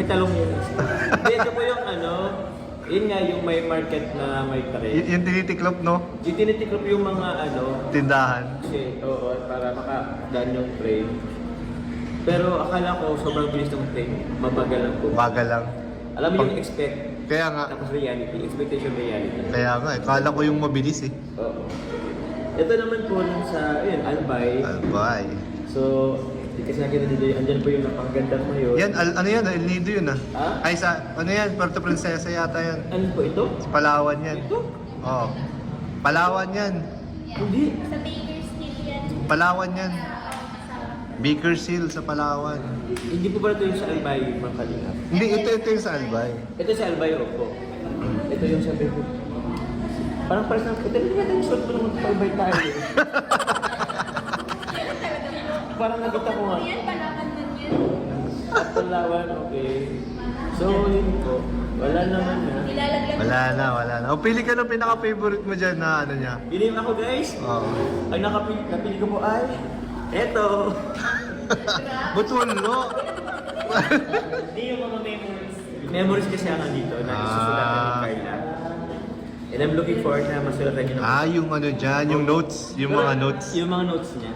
may talong yun. Hindi, ito po yung ano, yun nga yung may market na may tray. Yung tinitiklop, no? Yung tinitiklop yung mga ano, Tindahan. kasi, oo, para makadaan yung tray. Pero akala ko sobrang bilis ng tray, mabagal lang po. Bagal lang. Alam mo yung expect, Kaya nga. tapos reality, expectation reality. Kaya nga, kala ko yung mabilis eh. Oo. Ito naman po nun sa, ayun, Albay. Albay. So, di kasi nakita dito, andyan po yung napanggandang mayon. Yan, ano yan? El Nido yun ah. Ha? Ay, ano yan? Puerto Princesa yata yan. Ano po ito? Palawan yan. Ito? Oo. Palawan yan. Hindi. Sa Bakersfield yan. Palawan yan. Bakersfield sa Palawan. Hindi po ba ito yung sa Albay, mga kalingap? Hindi, ito yung sa Albay. Ito sa Albay, opo. Ito yung sabi ko. Parang pares na, ito hindi natin yung short ko naman sa Albay tayo. eh. Parang nakita ko nga. Yan, palakan man yan. At Palawan, okay. So, yun po. Wala naman na. Nilalaglag. Wala na. O, pili ka ng pinaka-favorite mo dyan na ano niya. Piling ako guys. Oo. Ang napili ko po ay, eto. Butullo. Hindi yung mga memories. Memories kasi ako dito na isusulatan ni Carla. And I'm looking forward na masulatan niyo. Yung ano dyan, yung notes. Yung mga notes. Yung mga notes niya.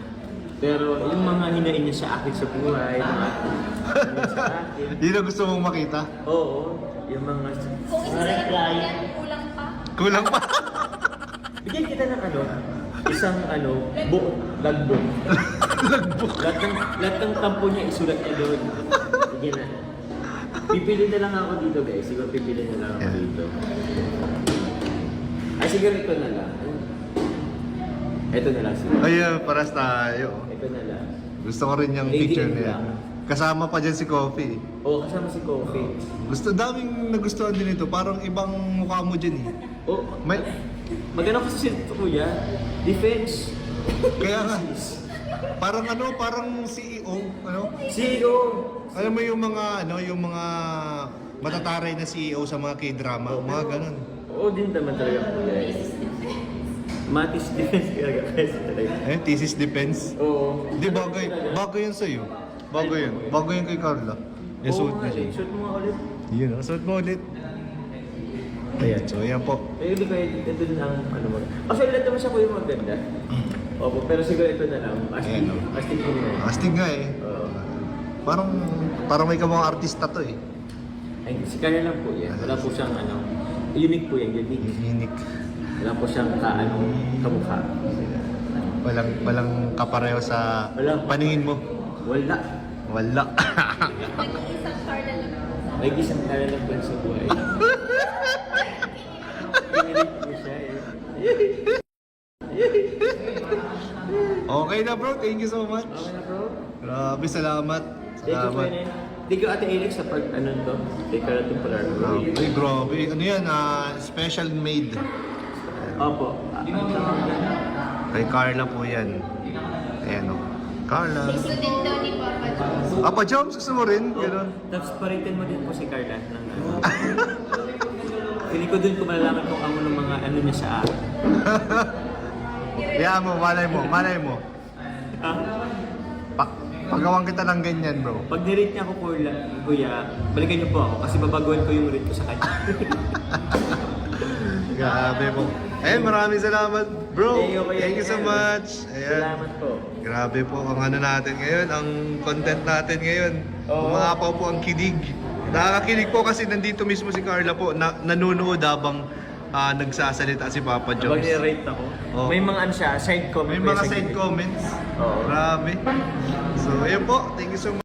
Pero yung mga hinain niya sa akin sa buhay, mga hinain sa akin. Yun ang gusto mong makita. Oo, yung mga Kung isa sa reply. yan, kulang pa. Kulang pa. Bigyan kita ng ano, isang ano, logbook. Logbook. Lahat ng tampo niya isulat niya doon. Bigyan na. Pipili na lang ako dito guys. Siguro pipili na lang ako Yeah. dito. Ay siguro ito na lang. Ito na lang siguro. Ayun, paras tayo. Ito na lang. Gusto ko rin yung Lady picture in niya. Black. Kasama pa dyan si Coffee. Oo, kasama si Coffee. Daming nagustuhan din ito. Parang ibang mukha mo dyan eh. Oh, May, maganda kasi si Kuya. Defense. kaya nga, parang CEO, ano? CEO. Alam mo yung mga, yung mga matataray na CEO sa mga K-drama, mga ganun. Oo din naman talaga po guys. Matis defense talaga guys talaga. Thesis defense. Oo. Hindi, bagay yan sa'yo. Bago yun kay Carla. Yung suit Oo, niya siya. suit mo nga ulit. Yun, suit mo ulit. Ayan, so ayan po. Eh, hindi kayo, ito din ang ano mo. Actually, lahat naman siya ko yung maganda. Opo, pero siguro ito na lang. Ayan, no? Astig ko na. Astig nga eh. Oo. Parang may kabang artista to eh. Ay, si Kaya lang po yan. Wala po siyang ano. Unique po yan, unique. Unique. Wala po siyang kamukha. Walang kapareho sa Wala. paningin mo. Wala. Wala. Nag-iisang car na lang. May gisang kaya lang po sa buhay. Pinilit ko siya eh. Okay na bro, thank you so much. Okay na bro. Grabe, salamat. Thank you Salamat. Kuya Nen. Thank you Ate Alex sa pag ano to. Take care of Polar. Ay, grabe. Ano yan? Special made. Opo. Kay Carla po yan. Ayan o. Carla. Gusto din daw ni Papa Jones. Apa Joms, gusto mo rin? Ganun. Tapos paritin mo din po si Carla ng ano. Pili ko dun kung malalaman kung ano ng mga ano niya sa akin. Kaya mo, malay mo. Pagawang kita ng ganyan bro. Pag nirate niya ako kuya, balikan niyo po ako kasi babaguhin ko yung rate ko sa kanya. Grabe po. Ayun, maraming salamat bro. Kuya Thank you so Nen. much. Ayan. Salamat po. Grabe po ang ano natin ngayon, ang content natin ngayon. Oo. Mga po ang kilig. Nakakakilig po kasi nandito mismo si Carla po, nanonood habang nagsasalita si Papa Pag Jones. nirate ako, Oo. may mga ano siya, side comment. May po mga sa side gilid. comments. Oo. Grabe. So, ayun po. Thank you so much.